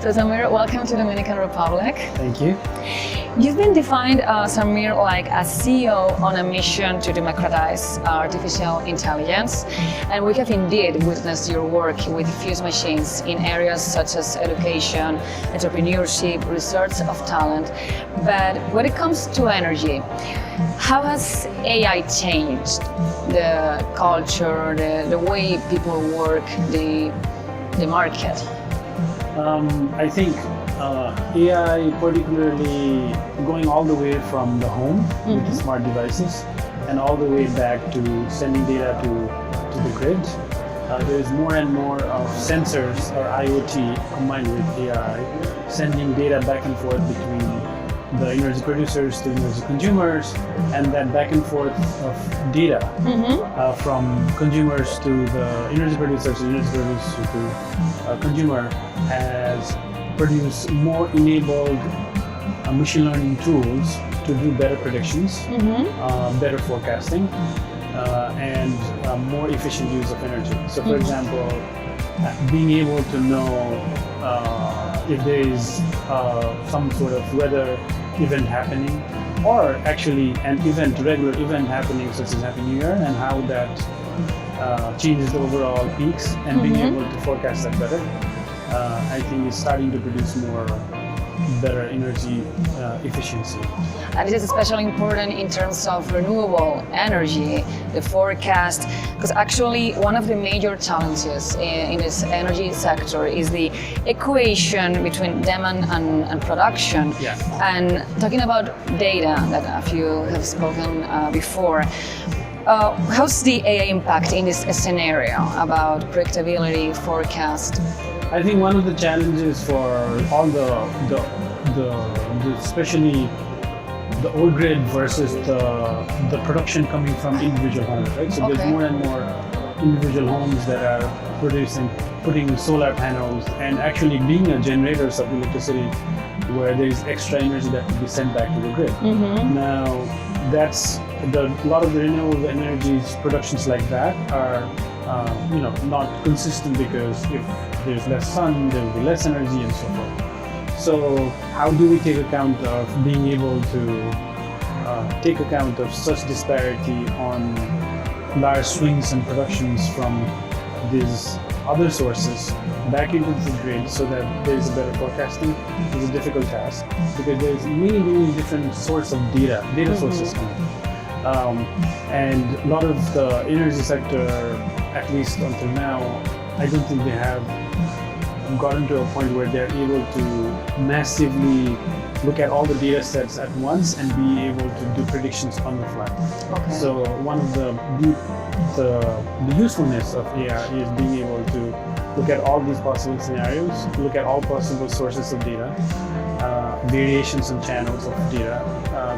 So Samir, welcome to Dominican Republic. Thank you. You've been defined, Samir, like a CEO on a mission to democratize artificial intelligence, and we have indeed witnessed your work with Fusemachines in areas such as education, entrepreneurship, research of talent. But when it comes to energy, how has AI changed the culture, the way people work, the market? I think AI, particularly going all the way from the home with the smart devices and all the way back to sending data to the grid. There's more and more of sensors or IoT combined with AI, sending data back and forth between the energy producers to energy consumers, and that back and forth of data from consumers to the energy producers, to consumer, has produced more enabled machine learning tools to do better predictions, better forecasting, and more efficient use of energy. So for example, being able to know if there is some sort of weather event happening, or actually an regular event happening, such as Happy New Year, and how that changes the overall peaks, and being able to forecast that better, I think is starting to produce better energy efficiency. And this is especially important in terms of renewable energy, the forecast, because actually one of the major challenges in this energy sector is the equation between demand and production. Yeah. And talking about data that a few have spoken before, how's the AI impact in this scenario about predictability, forecast? I think one of the challenges for all the especially the old grid versus the production coming from individual homes, right? So there's more and more individual homes that are putting solar panels and actually being a generators of electricity where there is extra energy that can be sent back to the grid. Now, that's a lot of the renewable energies productions like that are not consistent, because if there's less sun, there will be less energy and so forth. So how do we take account of being able to take account of such disparity on large swings and productions from these other sources back into the grid so that there is a better forecasting? Is a difficult task, because there's many different sources of data sources coming. And a lot of the energy sector, at least until now, I don't think they have gotten to a point where they're able to massively look at all the data sets at once and be able to do predictions on the fly. So one of the usefulness of AI is being able to look at all these possible scenarios, look at all possible sources of data, variations and channels of data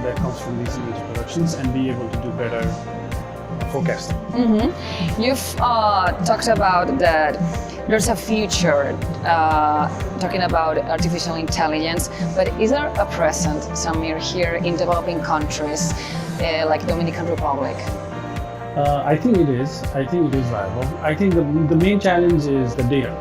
that comes from these energy productions, and be able to do better forecasting. You've talked about that there's a future talking about artificial intelligence, but is there a present, Samir, here in developing countries like Dominican Republic? I think it is. I think it is viable. I think the main challenge is the data.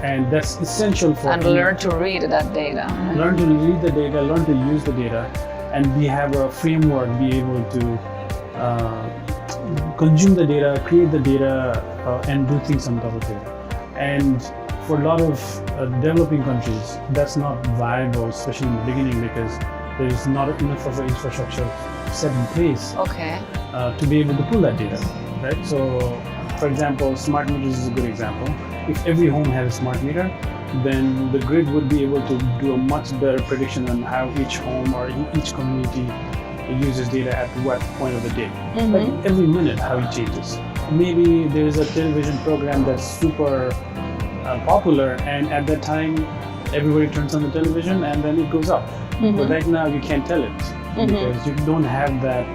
And that's essential for... And learn to read that data. Learn to read the data, learn to use the data, and we have a framework, be able to consume the data, create the data, and do things on top of it. And for a lot of developing countries, that's not viable, especially in the beginning, because there is not enough of an infrastructure set in place to be able to pull that data, right? So, for example, smart meters is a good example. If every home had a smart meter, then the grid would be able to do a much better prediction on how each home or each community uses data at what point of the day. Like every minute, how it changes. Maybe there is a television program that's super popular, and at that time, everybody turns on the television and then it goes up. But right now, you can't tell it because you don't have that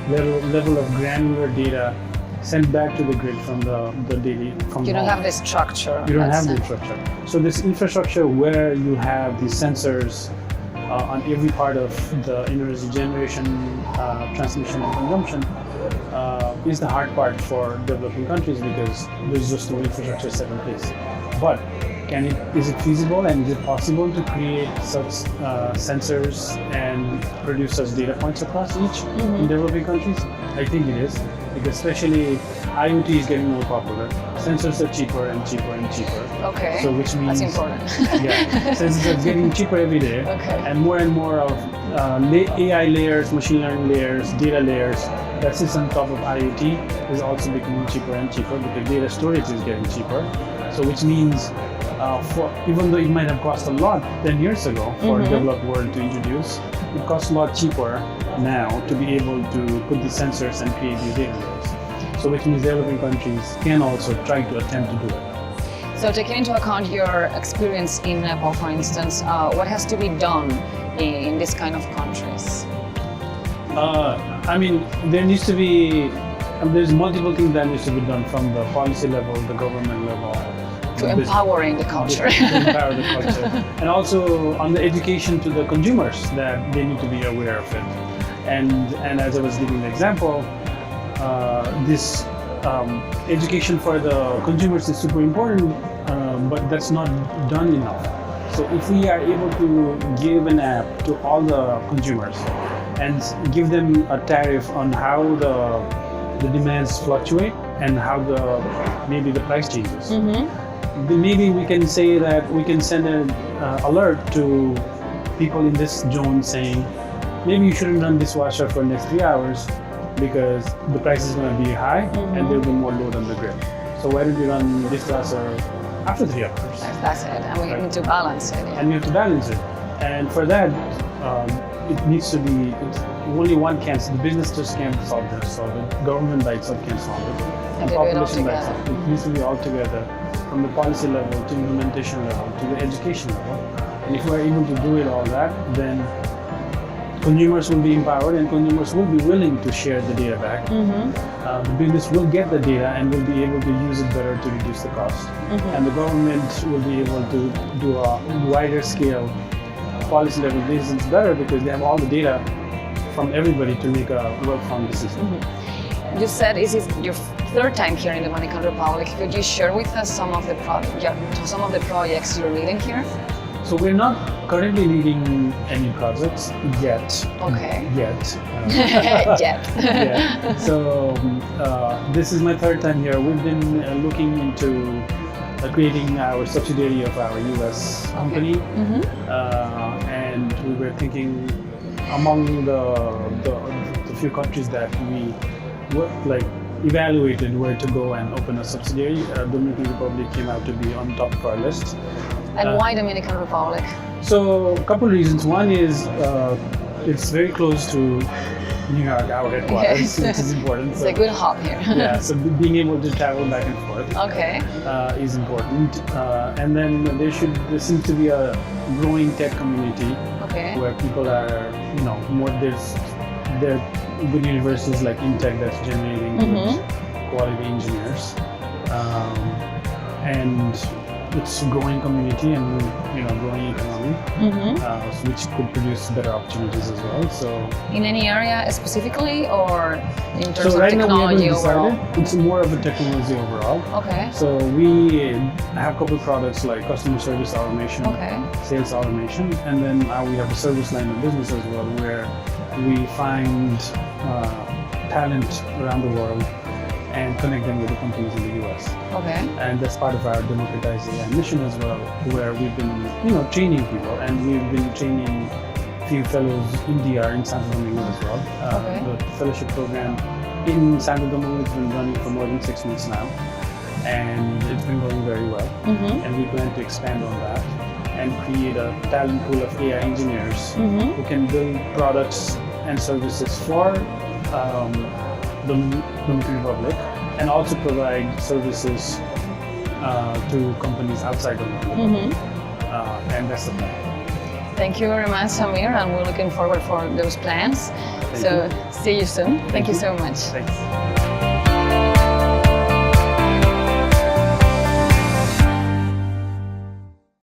level of granular data sent back to the grid from the daily. You don't have the structure. You don't have the structure. So this infrastructure where you have these sensors on every part of the energy generation, transmission, and consumption is the hard part for developing countries, because there's just no infrastructure set in place. But is it feasible and is it possible to create such sensors and produce such data points across each in developing countries? I think it is, because especially IoT is getting more popular. Sensors are cheaper and cheaper and cheaper. Okay, so which means that's important. yeah, sensors are getting cheaper every day, and more of AI layers, machine learning layers, data layers that sits on top of IoT is also becoming cheaper and cheaper because data storage is getting cheaper. So which means even though it might have cost a lot 10 years ago for a developed world to introduce, it costs a lot cheaper now to be able to put the sensors and create these data layers. So which means developing countries can also try to attempt to do it. So taking into account your experience in Nepal, for instance, what has to be done in this kind of countries? I mean, there needs to be, there's multiple things that needs to be done from the policy level, the government level. To empowering the culture. To empower the culture. And also on the education to the consumers that they need to be aware of it. And as I was giving the example, this education for the consumers is super important, but that's not done enough. So if we are able to give an app to all the consumers and give them a tariff on how the demands fluctuate and how maybe the price changes, then maybe we can say that we can send an alert to people in this zone saying, maybe you shouldn't run dishwasher for the next 3 hours because the price is going to be high and there will be more load on the grid. So why don't you run dishwasher after 3 hours? That's it, and we need to balance it. Yeah. And we have to balance it. And for that, it needs to be, only one can, the business just can't solve it. Government by itself can't solve it. And population by itself. It needs to be all together, from the policy level to implementation level to the education level. And if we're able to do it all that, then consumers will be empowered and consumers will be willing to share the data back. The business will get the data and will be able to use it better to reduce the cost. And the government will be able to do a wider scale policy level decisions better because they have all the data from everybody to make a well-formed decision. You said this is your third time here in the Dominican Republic. Could you share with us some of the projects you're leading here? So we're not currently leading any projects yet. Okay. Yet. Yet. So this is my third time here. We've been looking into creating our subsidiary of our US company, and we were thinking among the few countries that we evaluated where to go and open a subsidiary. Dominican Republic came out to be on top of our list. And why Dominican Republic? So a couple of reasons. One is it's very close to New York, our headquarters, which is important. It's a good hub here. Yeah, so being able to travel back and forth is important. And then there seems to be a growing tech community where people are, there are good universities like Intech that's generating good quality engineers. And it's a growing community and growing economy, which could produce better opportunities as well. So in any area specifically, or in terms of technology now we haven't overall? decided. It's more of a technology overall. Okay. So we have a couple of products like customer service automation, sales automation, and then we have a service line of business as well, where we find talent around the world and connect them with the companies in the US. Okay. And that's part of our democratizing mission as well, where we've been, training people, and we've been training a few fellows in DR in Santo Domingo as well. The fellowship program in Santo Domingo has been running for more than 6 months now, and it's been going very well. And we plan to expand on that and create a talent pool of AI engineers who can build products and services for the Dominican Republic, and also provide services to companies outside the Republic. And that's the plan. Thank you very much, Samir, and we're looking forward for those plans. See you soon. Thank you so much. Thanks.